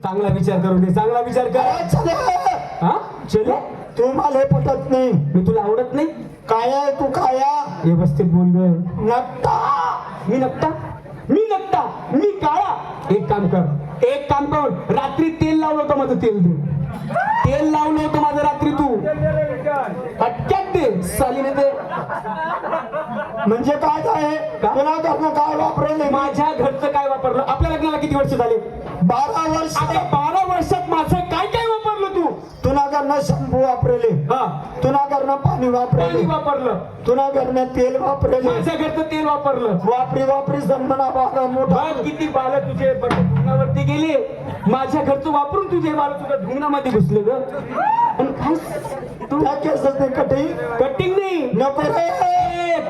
चांगला विचार करू दे, चांगला विचार कर. चले हा चले, तू मला पटत नाही. मी तुला आवडत नाही. काय आहे तू काया व्यवस्थित बोल ग. नक्ता मी नकटा, मी नकटा, मी काळा. एक काम कर, एक काम कर, रात्री तेल लावलं होतं माझं, तेल दे. तेल लावलं होतं माझं रात्री, तू पटक्यात दे, सालीने दे. म्हणजे काय आहे तुला करणं काय वापरेल माझ्या घरचं काय वापरलं? आपल्या लग्नाला किती वर्ष झाले? 12 वर्ष. आता 12 वर्षात माझं काय काय वापरलं तू? तुला करणं शॅम्पू वापरेले, हा तुला करणं पाणी वापरेले, पाणी वापरलं, तुला करणं तेल वापरेले, माझ्या घरचं तेल वापरलं. वापरी वापरी जन्मना बागा मोठा. बघ किती बाल तुझे धुण्यावरती गेले. माझ्या घरचं वापरून तुझे बाल तुझ्या धुण्यामध्ये घुसले ग. पण काय तू त्या केसच नाही कटिंग कटिंग नाही नको रे.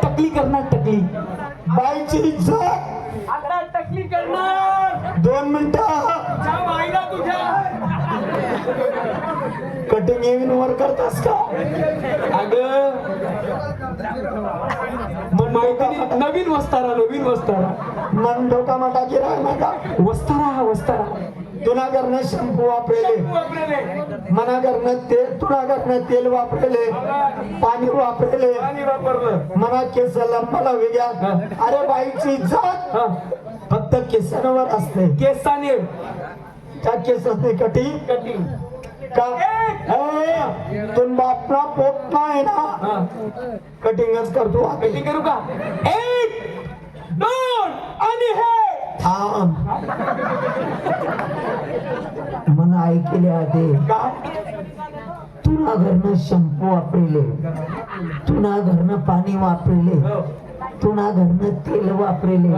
टकली करणार, टकली. बाईची इज्जत. आता टकली करणार. 2 मिनिटं तुझ्या कटिंग येऊन वर करतास का? अगं मग माहिती नाही, नवीन वस्तारा, नवीन वस्तारा. मन डोका माटा गिरा नका. वस्तारा हा वस्तारा. तुला करणं शॅम्पू वापरेले, मना करणं तेल, तुला करणं तेल वापरेले, पाणी वापरेले, पाणी वापरलं. मना केस लंबाला वेगळ्या. अरे बाईची इज्जत हा फक्त केसांवर असते. केसाने त्या केसात नाही कटिंग कटिंग. का तुम बापना पोट नाही ना हा कटिंगच करतो. कटिंग करू का? 1 2 आणि हे थांब मन ऐकले आधी का? तुला घरनं शॅम्पू वापरेले, तुला घरनं पाणी वापरेले, तुला घरनं तेल वापरेले,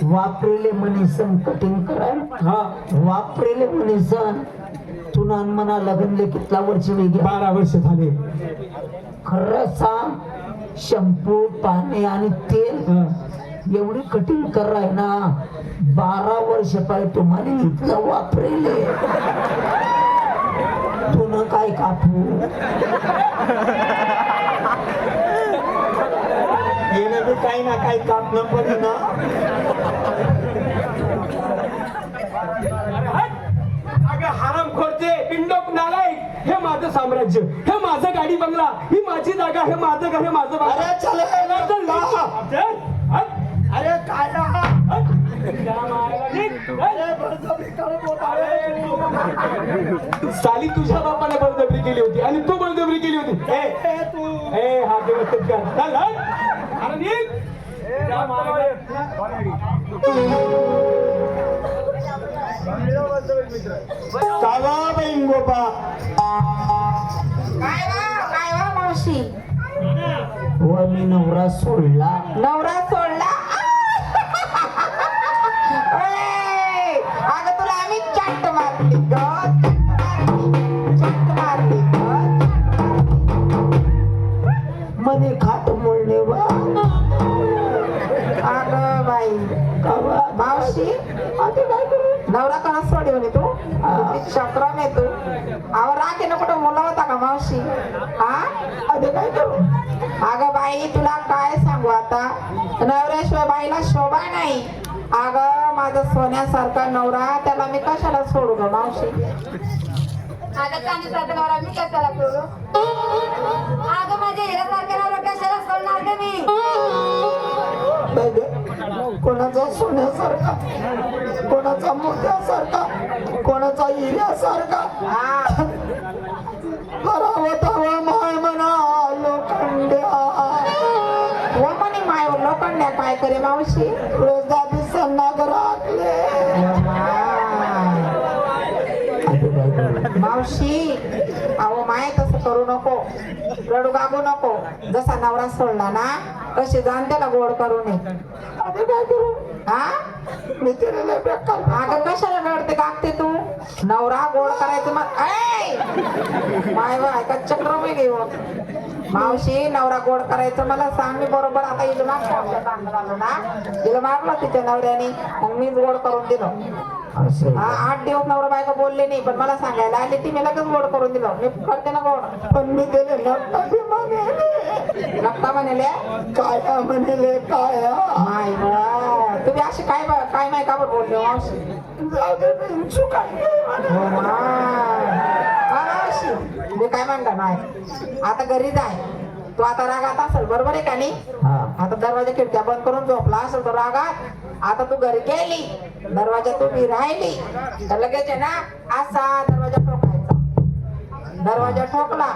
वापरेले मनीसन कटिंग करायला, हा वापरेले मनीसन तुला मना लग्नले कितला वर्ष वेगळ्या. 12 वर्ष झाले. खरं सांग, शॅम्पू पाणी आणि तेल हा. एवढी कटिंग कराय ना 12 वर्ष पाहिजे तुम्हाला इतकं वापरेले. तुला काय कापू येणं बी काही ना काही कापणं पडे ना. अगं हरामखोरचे, बिंडोक नालायक. हे माझं साम्राज्य, हे माझं गाडी बंगला, ही माझी जागा, हे माझं घर, हे माझं बाळ. अरे चल अरे काय साली तुझ्या बापाने बळजबरी केली होती आणि तू बळजबरी केली होती. ए हा व्यवस्थित कर. चल, हट. अरे निघ. कावा बहीण गोपा काय वा मावशी, व मी नवरा सोडला. नवरा सोडला. ओय, अगं तुला आम्ही चट्ट मारली ग, चट्ट मारली ग. मने खाट मोडणे वा. अगं बाई, कावा मावशी नवरा कोणा सोडी म्हणे तू? चक्रम आहे तू. अहो राखे नको मुला होता का मावशी? हा अरे काय करू? अगं बाई तुला काय सांगू आता, नवऱ्याशिवाय बाईला शोभा नाही. अगं माझा सोन्यासारखा नवरा, त्याला मी कशाला सोडू ग मावशी? अगं चांदीसारखा नवरा मी कशाला सोडू? अगं माझ्या हिऱ्यासारखा नवरा कशाला सोडणार ग मी? कोणाचा सोन्यासारखा, कोणाचा मोठ्यासारखा, कोणाचा हिऱ्यासारखा. करावतावा माय म्हणा लोखंड्या. व म्हणे माय लोखंड्या काय करे मावशी? रोजदा दिसना घरातले. मावशी अहो माय तसं करू नको, रडू गागू नको. जसा नवरा सोडला ना तशी जाण त्याला गोड करू नये. अरे काय करू? हा मी तिला लय बेकार. अगं कशाला रडते गागते तू? नवरा गोड करायचं मग ऐ माय बाय का चक्र मी घेऊ. मावशी नवरा गोड करायचं मला सांग, मी बरोबर आता हिला मागलं ना, हिला मारलं तिच्या नवऱ्याने, मग मीच गोड करून दिलं. असं हा 8 दिवस नवरा बायको बोलले नाही, पण मला सांगायला आले ती मी लगेच गोड करून दिलं. मी करते ना गोड. पण मी त्याला नक्का बी म्हणे. नक्का म्हणाले काया म्हणले काया. माय तुम्ही अशी काय काय माय का बरं बोलले मावशी? जाऊ दे ना, चूक आहे. हो मावशी मी काय म्हणता नाही आता घरी जाय तू आता रागात असेल बरोबर आहे का नाही हा. आता दरवाजा खिडक्या बंद करून झोपला असेल तो रागात आता तू घरी गेली दरवाजा तू राहिली तर लगेच आहे ना असा दरवाजा ठोकायचा दरवाजा ठोकला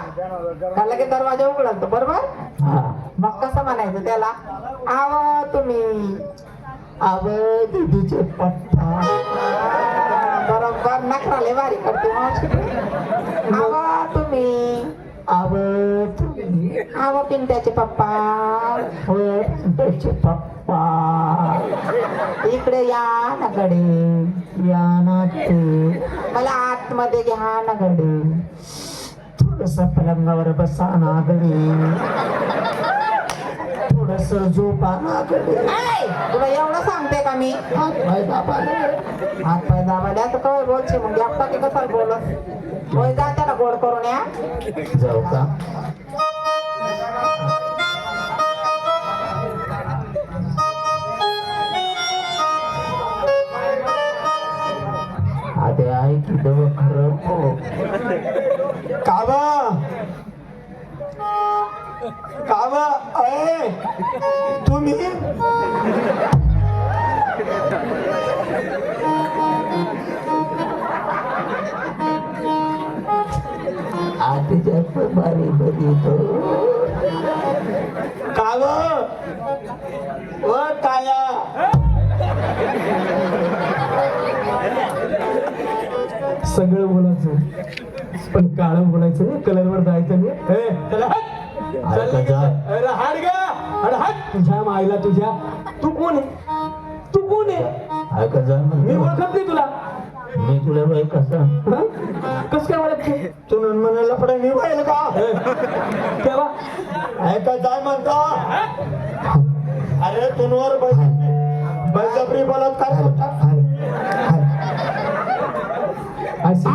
का लगेच दरवाजा उघडल तो बरोबर हा. मग कसं म्हणायचं त्याला आव तुम्ही आव दीदीचे पप्पा. बरोबर नखराले भारी करते मावशी आव तुम्ही आव तुम्ही. आव पिंट्याचे पप्पा व त्याचे पप्पा. इकडे या ना गडे या ना ते. मला आतमध्ये घ्या ना गडे थोडस पलंगावर बसा ना गडे. थोडस झोपा ना गडे. ऐ, तुला एवढं सांगते का मी हात पाय दाबाले. हात पाय दाबाल्या तर काय बोलते मग एकटा की कसं बोलत होय जा त्याला गोड करून या जाऊ का? आधी आहे की देव खरं हो. कावा कावा अय तुम्ही आधी जास्त बारी बरी तो काव व काया सगळं बोलायचं पण काळं बोलायचं नाही कलरवर जायचं नाही ए, चला हट. ऐका जा. अरे हाड गा अरे हट तुझ्या माईला तुझ्या तू कोण आहे तू कोण आहे ऐका जा मी ओळखत नाही तुला मी तुला बाई कसा कस काय ओळखते तू म्हणायला पडे मी पाहिलं का तेव्हा ऐका जाय म्हणता अरे तुनवर बळजबरी बलात्कार करतात. अशी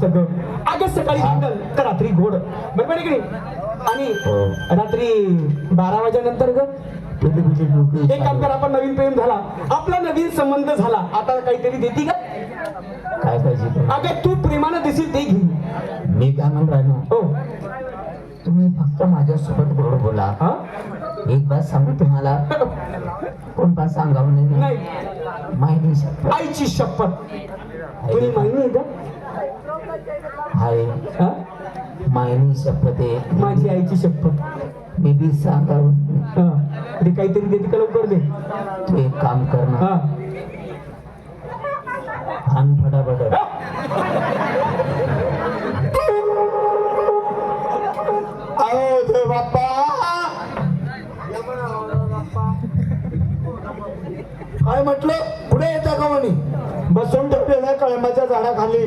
असतं ग. अगं सकाळी मंगल तर रात्री गोड, बरोबर आहे की नाही? आणि रात्री 12 वाजेनंतर ग एक काम कर, आपण नवीन प्रेम झाला, आपला नवीन संबंध झाला, आता काहीतरी देती का? काय पाहिजे तुला? अगं तू प्रेमानं देशील ते घे. मी काय म्हणून राहिलो, हो तुम्ही फक्त माझ्यासोबत गोड बोला. हा एक बात सांगू तुम्हाला, कोण बात सांगावं नाही. नाही, माहिती शपथ आईची शपथ. तुला माहिती आहे का? आहे, हा? मायनी शपथ आहे. माझी आईची शपथ. मी बी सांगावं. हा ते काहीतरी देते का? लवकर दे. तू एक काम कर ना, हा आण फटाफट. आओ दे बाप्पा. काय म्हटलं? पुढे येता का म्हणे? बसून ठेवलेल्या कळंबाच्या झाडाखाली